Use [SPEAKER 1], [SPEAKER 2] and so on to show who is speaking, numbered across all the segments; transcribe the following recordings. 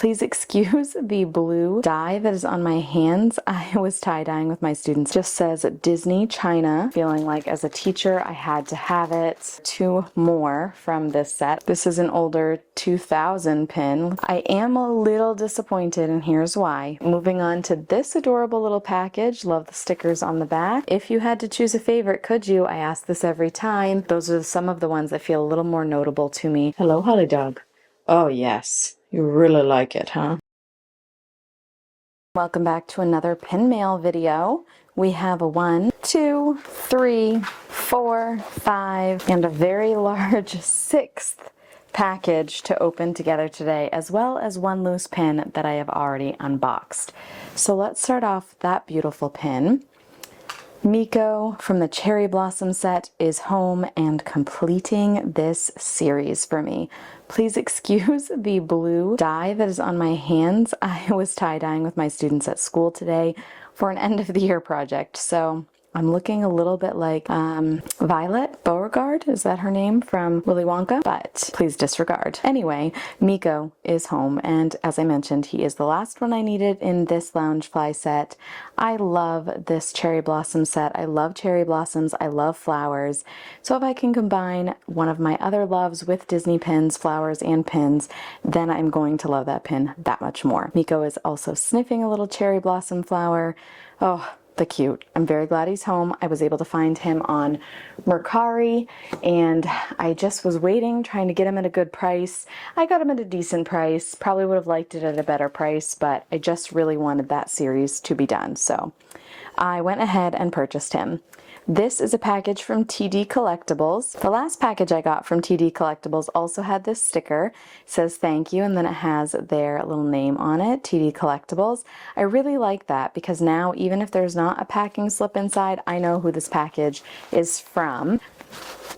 [SPEAKER 1] Please excuse the blue dye that is on my hands. I was tie-dyeing with my students. It just says Disney China. Feeling like as a teacher I had to have it. 2 more from this set. This is an older 2000 pin. I am a little disappointed and here's why. Moving on to this adorable little package. Love the stickers on the back. If you had to choose a favorite, could you? I ask this every time. Those are some of the ones that feel a little more notable to me. Hello, Holly Dog. Oh yes. You really like it, huh? Welcome back to another pin mail video. We have a 1, 2, 3, 4, 5, and a very large 6th package to open together today, as well as 1 loose pin that I have already unboxed. So let's start off with that beautiful pin. Miko from the Cherry Blossom set is home and completing this series for me. Please excuse the blue dye that is on my hands. I was tie-dyeing with my students at school today for an end of the year project, so I'm looking a little bit like Violet Beauregard, is that her name, from Willy Wonka? But please disregard. Anyway, Miko is home, and as I mentioned, he is the last one I needed in this Loungefly set. I love this cherry blossom set. I love cherry blossoms. I love flowers. So if I can combine one of my other loves with Disney pins, flowers, and pins, then I'm going to love that pin that much more. Miko is also sniffing a little cherry blossom flower. Oh, the cute. I'm very glad he's home. I was able to find him on Mercari and I just was waiting, trying to get him at a good price. I got him at a decent price. Probably would have liked it at a better price, but I just really wanted that series to be done. So I went ahead and purchased him. This is a package from TD Collectibles. The last package I got from TD Collectibles also had this sticker. It says thank you, and then it has their little name on it, TD Collectibles. I really like that because now, even if there's not a packing slip inside, I know who this package is from.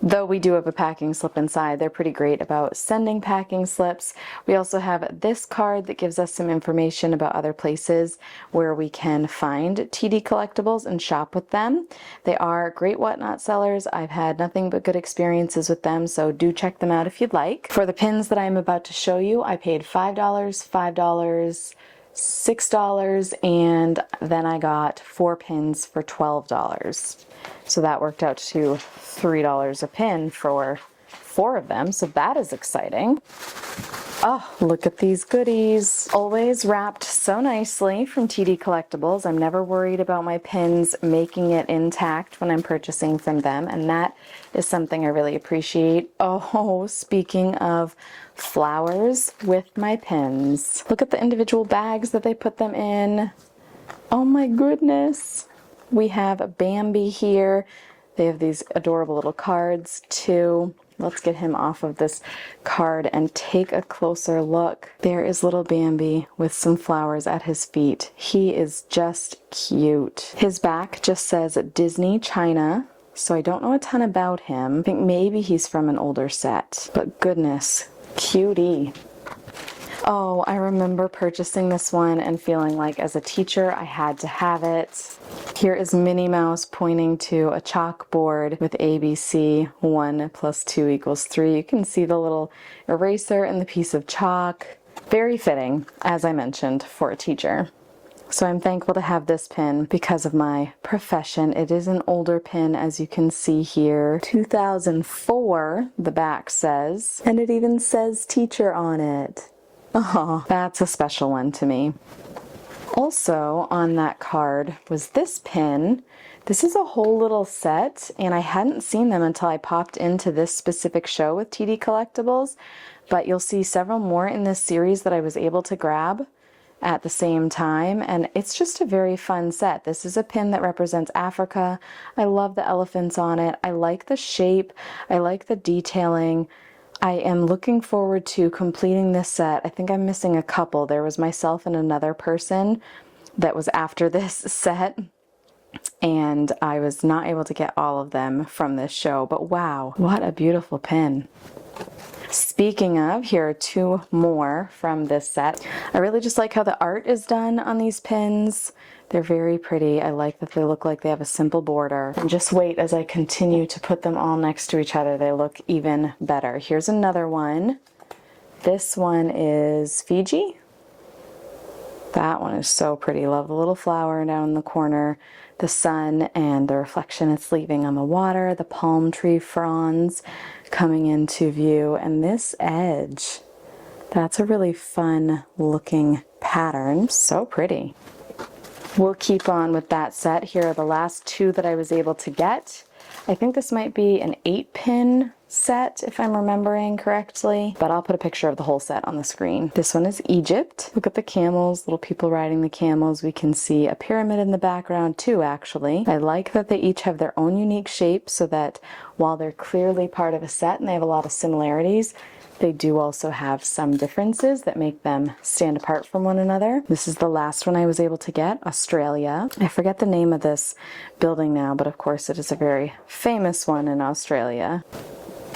[SPEAKER 1] Though we do have a packing slip inside, they're pretty great about sending packing slips. We also have this card that gives us some information about other places where we can find TD Collectibles and shop with them. They are great whatnot sellers. I've had nothing but good experiences with them, so do check them out if you'd like. For the pins that I'm about to show you, I paid $5, $5, $6, and then I got 4 pins for $12. So that worked out to $3 a pin for 4 of them, so that is exciting. Oh, look at these goodies. Always wrapped so nicely from TD Collectibles. I'm never worried about my pins making it intact when I'm purchasing from them, and that is something I really appreciate. Oh, speaking of flowers with my pins. Look at the individual bags that they put them in. Oh my goodness. We have Bambi here. They have these adorable little cards too. Let's get him off of this card and take a closer look. There is little Bambi with some flowers at his feet. He is just cute. His back just says Disney China, so I don't know a ton about him. I think maybe he's from an older set, but goodness, cutie. Oh, I remember purchasing this one and feeling like as a teacher I had to have it. Here is Minnie Mouse pointing to a chalkboard with ABC, 1 + 2 = 3. You can see the little eraser and the piece of chalk. Very fitting, as I mentioned, for a teacher. So I'm thankful to have this pin because of my profession. It is an older pin, as you can see here. 2004, the back says, and it even says teacher on it. Oh, that's a special one to me. Also on that card was this pin. This is a whole little set, and I hadn't seen them until I popped into this specific show with TD Collectibles, but you'll see several more in this series that I was able to grab at the same time, and it's just a very fun set. This is a pin that represents Africa. I love the elephants on it. I like the shape. I like the detailing. I am looking forward to completing this set. I think I'm missing a couple. There was myself and another person that was after this set, and I was not able to get all of them from this show, but wow, what a beautiful pin. Speaking of, here are 2 more from this set. I really just like how the art is done on these pins. They're very pretty. I like that they look like they have a simple border. And just wait as I continue to put them all next to each other. They look even better. Here's another one. This one is Fiji. That one is so pretty. Love the little flower down in the corner, the sun and the reflection it's leaving on the water, the palm tree fronds coming into view, and this edge. That's a really fun looking pattern. So pretty. We'll keep on with that set. Here are the last two that I was able to get. I think this might be an 8-pin set, if I'm remembering correctly, but I'll put a picture of the whole set on the screen. This one is Egypt. Look at the camels, little people riding the camels. We can see a pyramid in the background too, actually. I like that they each have their own unique shape so that while they're clearly part of a set and they have a lot of similarities, they do also have some differences that make them stand apart from one another. This is the last one I was able to get, Australia. I forget the name of this building now, but of course it is a very famous one in Australia.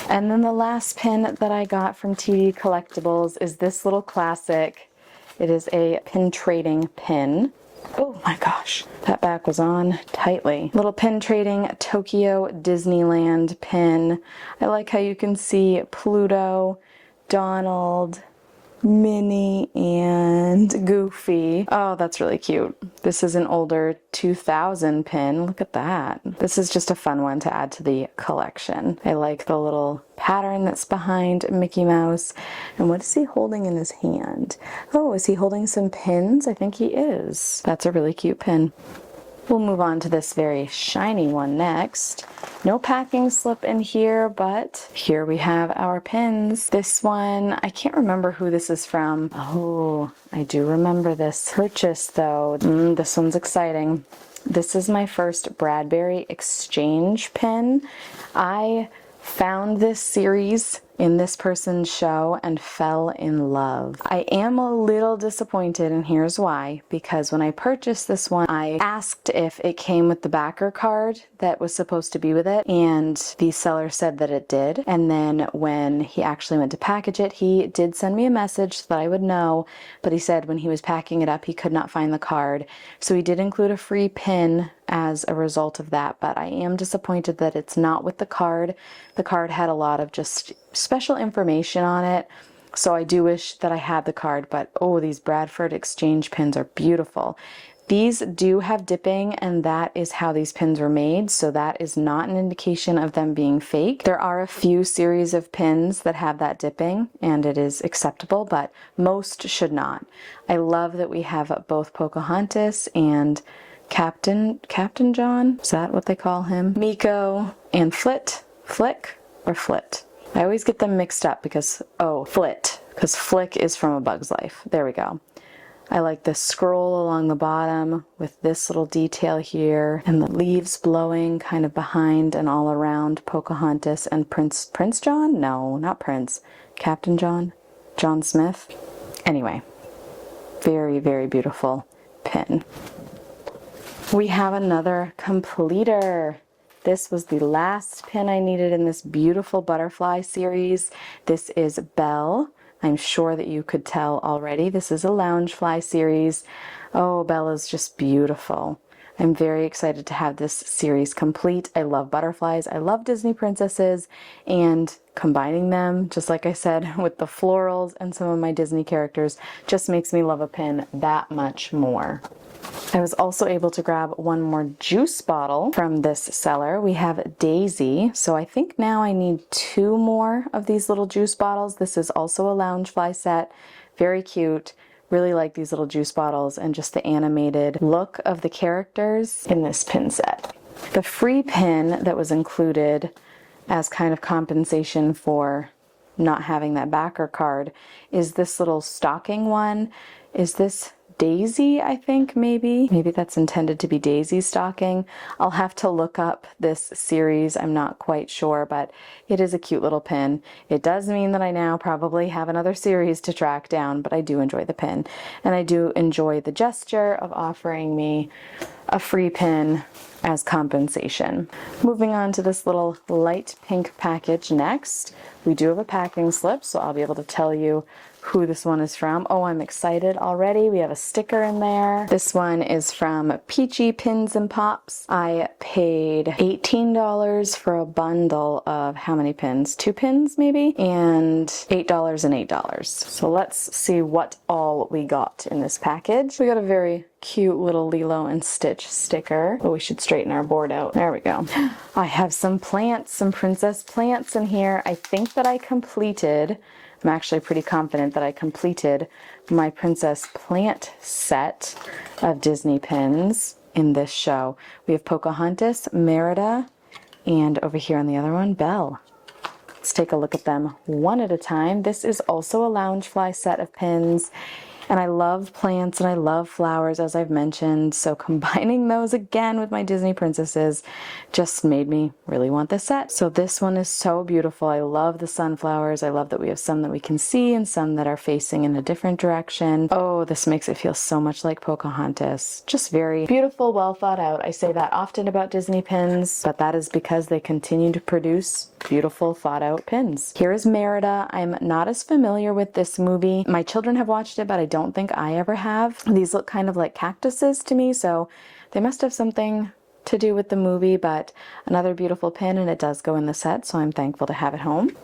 [SPEAKER 1] And then the last pin that I got from TD Collectibles is this little classic. It is a pin trading pin. Oh my gosh, that back was on tightly. Little pin trading Tokyo Disneyland pin. I like how you can see Pluto, Donald, Minnie, and Goofy. Oh, that's really cute. This is an older 2000 pin. Look at that. This is just a fun one to add to the collection. I like the little pattern that's behind Mickey Mouse. And what is he holding in his hand? Oh, is he holding some pins? I think he is. That's a really cute pin. We'll move on to this very shiny one next. No packing slip in here, but here we have our pins. This one, I can't remember who this is from. Oh, I do remember this purchase though. This one's exciting. This is my first Bradbury exchange pin. I found this series in this person's show and fell in love. I am a little disappointed, and here's why. Because when I purchased this one, I asked if it came with the backer card that was supposed to be with it, and the seller said that it did. And then when he actually went to package it, he did send me a message so that I would know, but he said when he was packing it up, he could not find the card. So he did include a free pin as a result of that, but I am disappointed that it's not with the card. The card had a lot of just special information on it, so I do wish that I had the card, but oh, these Bradford exchange pins are beautiful. These do have dipping, and that is how these pins were made, so that is not an indication of them being fake. There are a few series of pins that have that dipping, and it is acceptable, but most should not. I love that we have both Pocahontas and Captain John, is that what they call him? Miko and Flick, or Flit? I always get them mixed up because, oh, Flit, because Flick is from A Bug's Life. There we go. I like the scroll along the bottom with this little detail here and the leaves blowing kind of behind and all around Pocahontas and Prince John? No, not Prince. Captain John? John Smith? Anyway, very, very beautiful pin. We have another completer. This was the last pin I needed in this beautiful butterfly series. This is Belle. I'm sure that you could tell already. This is a Loungefly series. Oh, Belle is just beautiful. I'm very excited to have this series complete. I love butterflies. I love Disney princesses, and combining them, just like I said, with the florals and some of my Disney characters just makes me love a pin that much more. I was also able to grab one more juice bottle from this seller. We have Daisy, so I think now I need 2 more of these little juice bottles. This is also a Loungefly set. Very cute. Really like these little juice bottles and just the animated look of the characters in this pin set. The free pin that was included as kind of compensation for not having that backer card is this little stocking one. Is this Daisy, I think, maybe that's intended to be Daisy's stocking. I'll have to look up this series. I'm not quite sure, but it is a cute little pin. It does mean that I now probably have another series to track down, but I do enjoy the pin. And I do enjoy the gesture of offering me a free pin as compensation. Moving on to this little light pink package next. We do have a packing slip, so I'll be able to tell you who this one is from. Oh, I'm excited already. We have a sticker in there. This one is from Peachy Pins and Pops. I paid $18 for a bundle of how many pins? 2 pins maybe? And $8 and $8. So let's see what all we got in this package. We got a very cute little Lilo and Stitch sticker. Oh, we should straighten our board out. There we go. I have some plants, some princess plants in here. I think that I completed, I'm actually pretty confident that I completed my princess plant set of Disney pins in this show. We have Pocahontas, Merida, and over here on the other one, Belle. Let's take a look at them one at a time. This is also a Loungefly set of pins. And I love plants and I love flowers, as I've mentioned, so combining those again with my Disney princesses just made me really want this set. So this one is so beautiful. I love the sunflowers. I love that we have some that we can see and some that are facing in a different direction. Oh, this makes it feel so much like Pocahontas. Just very beautiful, well thought out. I say that often about Disney pins, but that is because they continue to produce beautiful, thought out pins. Here is Merida. I'm not as familiar with this movie. My children have watched it, but I don't think I ever have. These look kind of like cactuses to me, so they must have something to do with the movie, but another beautiful pin, and it does go in the set, so I'm thankful to have it home.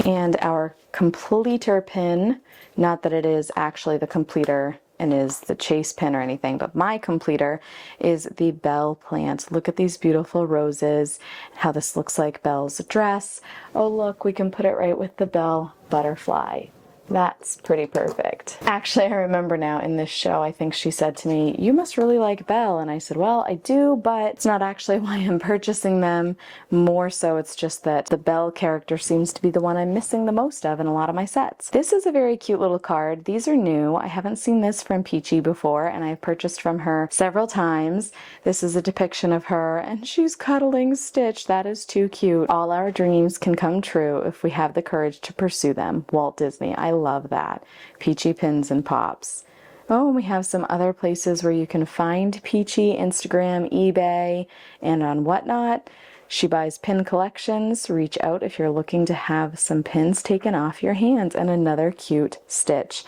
[SPEAKER 1] And our completer pin, not that it is actually the completer and is the chase pin or anything, but my completer is the Belle plant. Look at these beautiful roses, how this looks like Belle's dress. Oh look, we can put it right with the Belle butterfly. That's pretty perfect. Actually, I remember now in this show, I think she said to me, "You must really like Belle." And I said, "Well, I do, but it's not actually why I'm purchasing them. More so, it's just that the Belle character seems to be the one I'm missing the most of in a lot of my sets." This is a very cute little card. These are new. I haven't seen this from Peachy before, and I've purchased from her several times. This is a depiction of her, and she's cuddling Stitch. That is too cute. All our dreams can come true if we have the courage to pursue them. Walt Disney. I love that. Peachy Pins and Pops. Oh, and we have some other places where you can find Peachy: Instagram, eBay, and on Whatnot. She buys pin collections. Reach out if you're looking to have some pins taken off your hands. And another cute Stitch.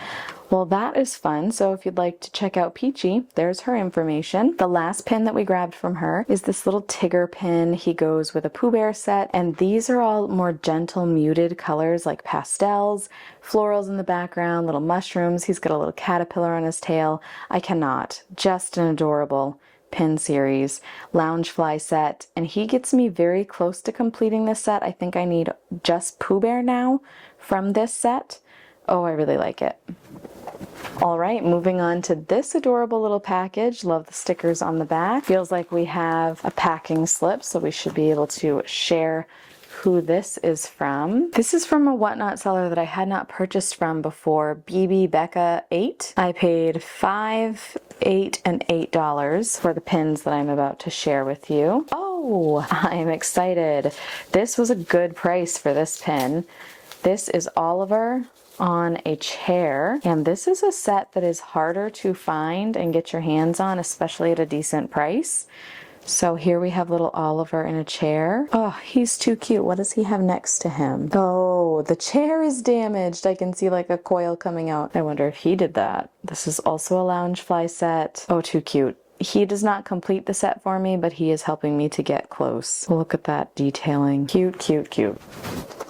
[SPEAKER 1] Well, that is fun. So if you'd like to check out Peachy, there's her information. The last pin that we grabbed from her is this little Tigger pin. He goes with a Pooh Bear set, and these are all more gentle, muted colors like pastels, florals in the background, little mushrooms. He's got a little caterpillar on his tail. I cannot. Just an adorable pin series, Loungefly set, and he gets me very close to completing this set. I think I need just Pooh Bear now from this set. Oh, I really like it. All right, moving on to this adorable little package. Love the stickers on the back. Feels like we have a packing slip, so we should be able to share who this is from. This is from a Whatnot seller that I had not purchased from before, BB Becca 8. I paid $5, $8, and $8 for the pins that I'm about to share with you. Oh, I'm excited. This was a good price for this pin. This is Oliver on a chair, and this is a set that is harder to find and get your hands on, especially at a decent price. So here we have little Oliver in a chair. Oh, he's too cute. What does he have next to him? Oh, the chair is damaged. I can see like a coil coming out. I wonder if he did that. This is also a Loungefly set. Oh, too cute. He does not complete the set for me, but he is helping me to get close. Look at that detailing. Cute, cute, cute.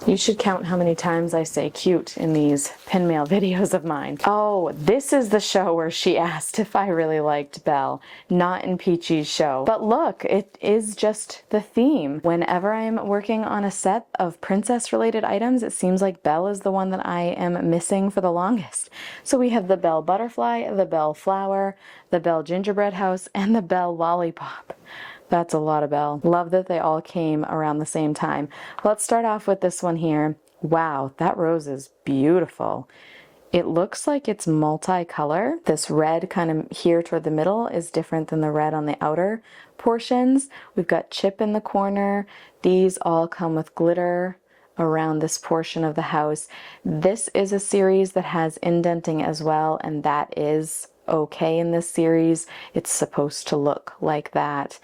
[SPEAKER 1] You should count how many times I say cute in these pin mail videos of mine. Oh, this is the show where she asked if I really liked Belle, not in Peachy's show. But look, it is just the theme. Whenever I'm working on a set of princess-related items, it seems like Belle is the one that I am missing for the longest. So we have the Belle Butterfly, the Belle Flower, the Belle Gingerbread House, and the Belle Lollipop. That's a lot of Belle. Love that they all came around the same time. Let's start off with this one here. Wow, that rose is beautiful. It looks like it's multicolor. This red kind of here toward the middle is different than the red on the outer portions. We've got chip in the corner. These all come with glitter around this portion of the house. This is a series that has indenting as well, and that is okay in this series. It's supposed to look like that.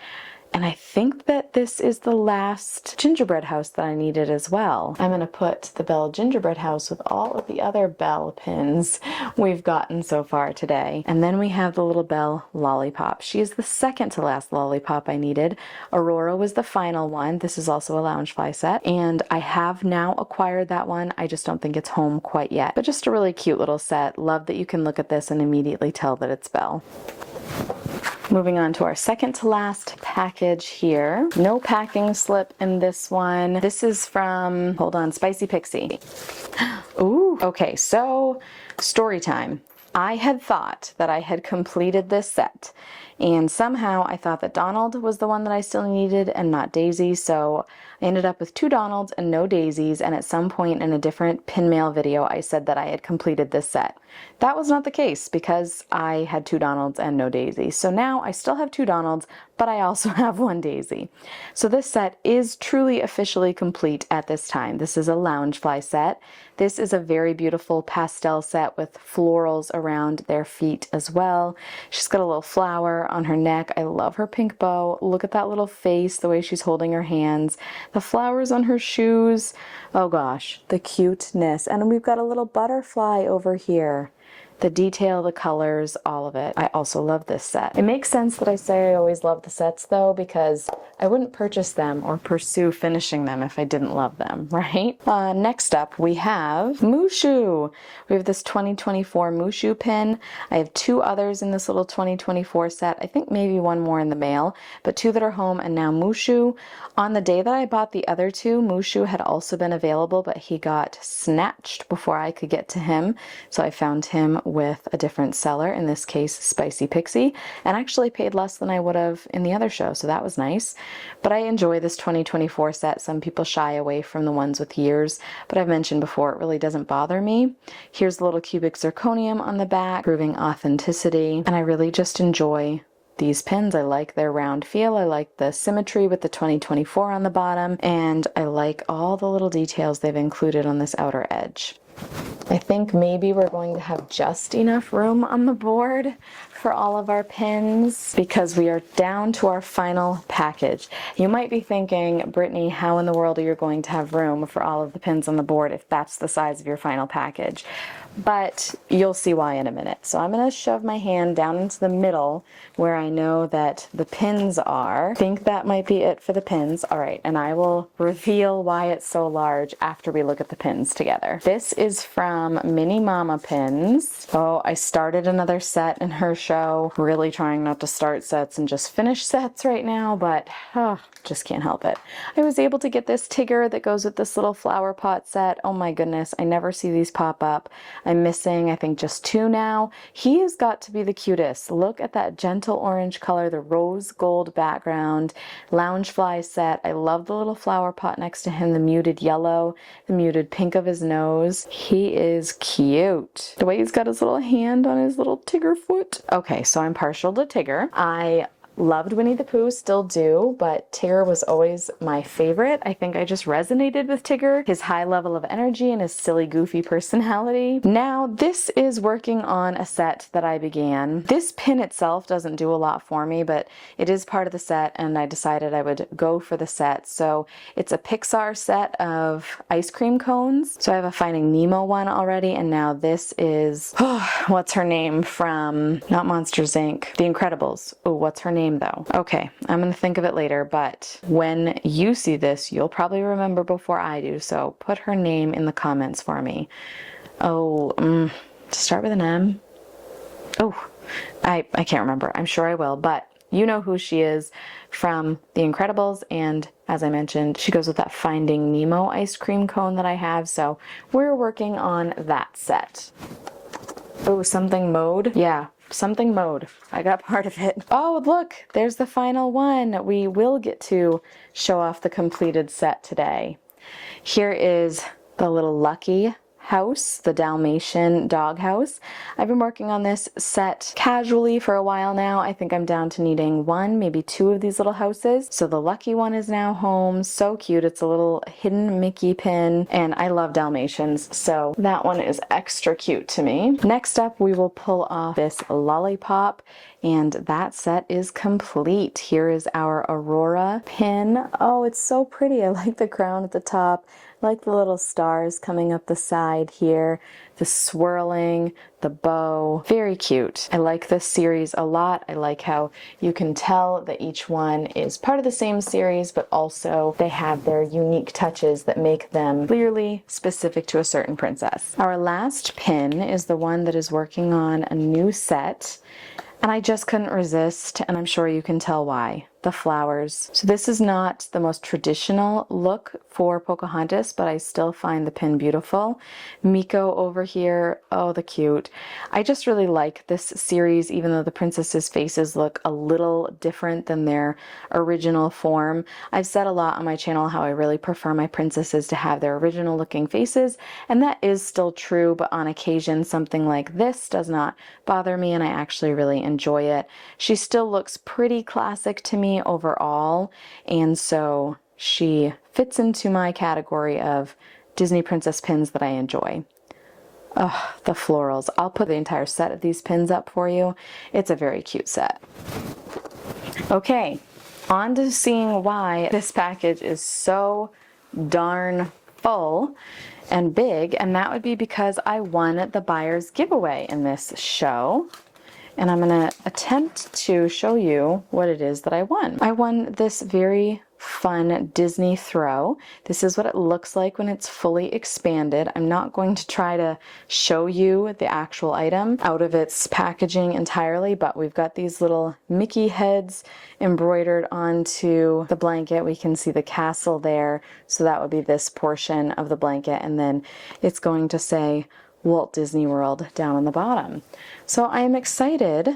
[SPEAKER 1] And I think that this is the last gingerbread house that I needed as well. I'm going to put the Belle gingerbread house with all of the other Belle pins we've gotten so far today. And then we have the little Belle lollipop. She is the second to last lollipop I needed. Aurora was the final one. This is also a Loungefly set. And I have now acquired that one. I just don't think it's home quite yet. But just a really cute little set. Love that you can look at this and immediately tell that it's Belle. Moving on to our second to last package here. No packing slip in this one. This is from, hold on, Spicy Pixie. Ooh, okay, so story time. I had thought that I had completed this set, and somehow I thought that Donald was the one that I still needed and not Daisy, so I ended up with 2 Donalds and no Daisies, and at some point in a different pin mail video I said that I had completed this set. That was not the case because I had 2 Donalds and no Daisy. So now I still have 2 Donalds, but I also have 1 Daisy. So this set is truly officially complete at this time. This is a Loungefly set. This is a very beautiful pastel set with florals around their feet as well. She's got a little flower on her neck. I love her pink bow. Look at that little face, the way she's holding her hands. The flowers on her shoes. Oh gosh, the cuteness. And we've got a little butterfly over here. The detail, the colors, all of it. I also love this set. It makes sense that I say I always love the sets though, because I wouldn't purchase them or pursue finishing them if I didn't love them, right? Next up, we have Mushu. We have this 2024 Mushu pin. I have 2 others in this little 2024 set. I think maybe 1 more in the mail, but 2 that are home and now Mushu. On the day that I bought the other 2, Mushu had also been available, but he got snatched before I could get to him. So I found him with a different seller, in this case Spicy Pixie, and actually paid less than I would have in the other show, so that was nice. But I enjoy this 2024 set. Some people shy away from the ones with years, but I've mentioned before, it really doesn't bother me. Here's the little cubic zirconium on the back, proving authenticity, and I really just enjoy these pins. I like their round feel, I like the symmetry with the 2024 on the bottom, and I like all the little details they've included on this outer edge. I think maybe we're going to have just enough room on the board for all of our pins because we are down to our final package. You might be thinking, Brittany, how in the world are you going to have room for all of the pins on the board if that's the size of your final package? But you'll see why in a minute. So I'm going to shove my hand down into the middle where I know that the pins are. I think that might be it for the pins. All right, and I will reveal why it's so large after we look at the pins together. This is from Mini Mama Pins. Oh, I started another set in her show. Really trying not to start sets and just finish sets right now, but just can't help it. I was able to get this Tigger that goes with this little flower pot set. Oh my goodness, I never see these pop up. I'm missing, I think, just 2 now. He has got to be the cutest. Look at that gentle orange color, the rose gold background, Loungefly set. I love the little flower pot next to him, the muted yellow, the muted pink of his nose. He is cute. The way he's got his little hand on his little Tigger foot. Okay, so I'm partial to Tigger. I loved Winnie the Pooh, still do, but Tigger was always my favorite. I think I just resonated with Tigger, his high level of energy and his silly, goofy personality. Now, this is working on a set that I began. This pin itself doesn't do a lot for me, but it is part of the set, and I decided I would go for the set. So it's a Pixar set of ice cream cones. So I have a Finding Nemo one already, and now this is, what's her name from, not Monsters, Inc., The Incredibles. Oh, what's her name though? Okay, I'm gonna think of it later, but when you see this, you'll probably remember before I do, so put her name in the comments for me. Oh, to start with an M? Oh, I can't remember. I'm sure I will, but you know who she is from The Incredibles, and as I mentioned, she goes with that Finding Nemo ice cream cone that I have, so we're working on that set. Oh, something mode? Yeah. Something mode. I got part of it. Oh, look, there's the final one. We will get to show off the completed set today. Here is the little Lucky house, the Dalmatian dog house. I've been working on this set casually for a while now. I think I'm down to needing one, maybe two of these little houses. So the lucky one is now home. So cute. It's a little hidden Mickey pin, and I love Dalmatians, so that one is extra cute to me. Next up, we will pull off this lollipop, and that set is complete. Here is our Aurora pin. Oh, it's so pretty. I like the crown at the top. I like the little stars coming up the side here, the swirling, the bow. Very cute. I like this series a lot. I like how you can tell that each one is part of the same series, but also they have their unique touches that make them clearly specific to a certain princess. Our last pin is the one that is working on a new set, and I just couldn't resist, and I'm sure you can tell why. The flowers. So this is not the most traditional look for Pocahontas, but I still find the pin beautiful. Miko over here, oh, the cute. I just really like this series, even though the princesses' faces look a little different than their original form. I've said a lot on my channel how I really prefer my princesses to have their original looking faces, and that is still true, but on occasion something like this does not bother me, and I actually really enjoy it. She still looks pretty classic to me overall, and so she fits into my category of Disney princess pins that I enjoy. Oh, the florals. I'll put the entire set of these pins up for you. It's a very cute set. Okay, on to seeing why this package is so darn full and big, and that would be because I won the buyer's giveaway in this show. And I'm going to attempt to show you what it is that I won. I won this very fun Disney throw. This is what it looks like when it's fully expanded. I'm not going to try to show you the actual item out of its packaging entirely, but we've got these little Mickey heads embroidered onto the blanket. We can see the castle there, so that would be this portion of the blanket, and then it's going to say Walt Disney World down on the bottom. So I am excited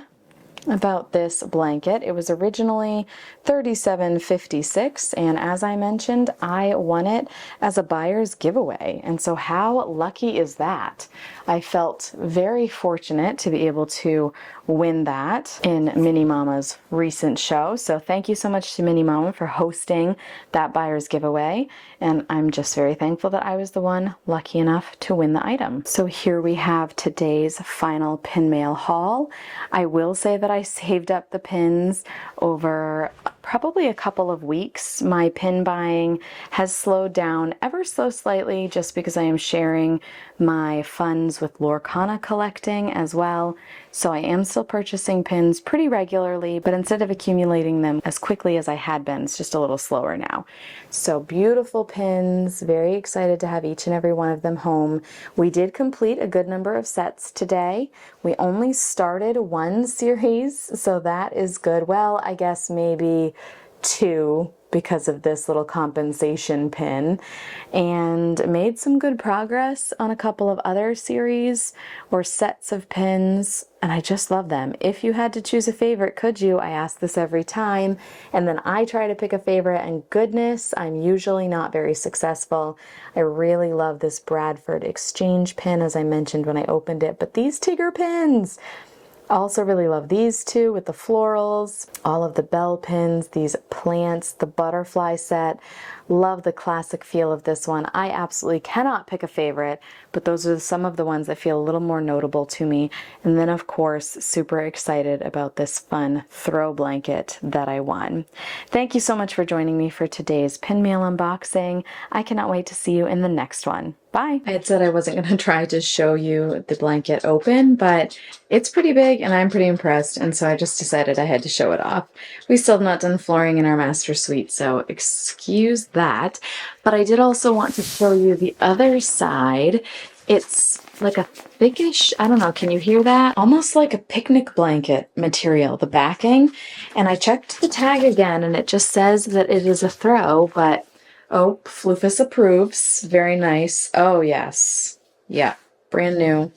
[SPEAKER 1] about this blanket. It was originally $37.56, and as I mentioned, I won it as a buyer's giveaway. And so how lucky is that? I felt very fortunate to be able to win that in Minnie Mama's recent show. So thank you so much to Minnie Mama for hosting that buyer's giveaway. And I'm just very thankful that I was the one lucky enough to win the item. So here we have today's final pin mail haul. I will say that I saved up the pins over probably a couple of weeks. My pin buying has slowed down ever so slightly just because I am sharing my funds with Lorcana collecting as well. So I am still purchasing pins pretty regularly, but instead of accumulating them as quickly as I had been, it's just a little slower now. So beautiful pins, very excited to have each and every one of them home. We did complete a good number of sets today. We only started one series, so that is good. Well, I guess maybe two, because of this little compensation pin, and made some good progress on a couple of other series or sets of pins, and I just love them. If you had to choose a favorite, could you? I ask this every time, and then I try to pick a favorite, and goodness, I'm usually not very successful. I really love this Bradford Exchange pin, as I mentioned when I opened it, but these Tigger pins, I also really love these two with the florals, all of the bell pins, these plants, the butterfly set. Love the classic feel of this one. I absolutely cannot pick a favorite, but those are some of the ones that feel a little more notable to me. And then, of course, super excited about this fun throw blanket that I won. Thank you so much for joining me for today's pin mail unboxing. I cannot wait to see you in the next one. Bye. I had said I wasn't going to try to show you the blanket open, but it's pretty big and I'm pretty impressed, and so I just decided I had to show it off. We still have not done flooring in our master suite, so excuse that. But I did also want to show you the other side. It's like a thickish, I don't know, can you hear that? Almost like a picnic blanket material, the backing. And I checked the tag again and it just says that it is a throw, but oh, Floofus approves. Very nice. Oh, yes. Yeah, brand new.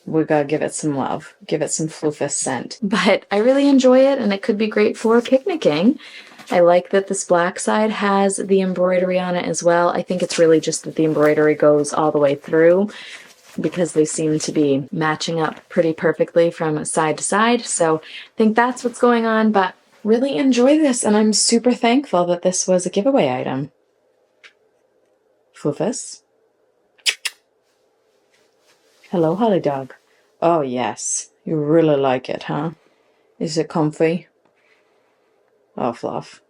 [SPEAKER 1] We gotta give it some love. Give it some Floofus scent. But I really enjoy it, and it could be great for picnicking. I like that this black side has the embroidery on it as well. I think it's really just that the embroidery goes all the way through. because they seem to be matching up pretty perfectly from side to side. So I think that's what's going on, but really enjoy this, and I'm super thankful that this was a giveaway item. Floofus. Hello, Holly Dog. Oh, yes. You really like it, huh? Is it comfy? Oh, Fluff.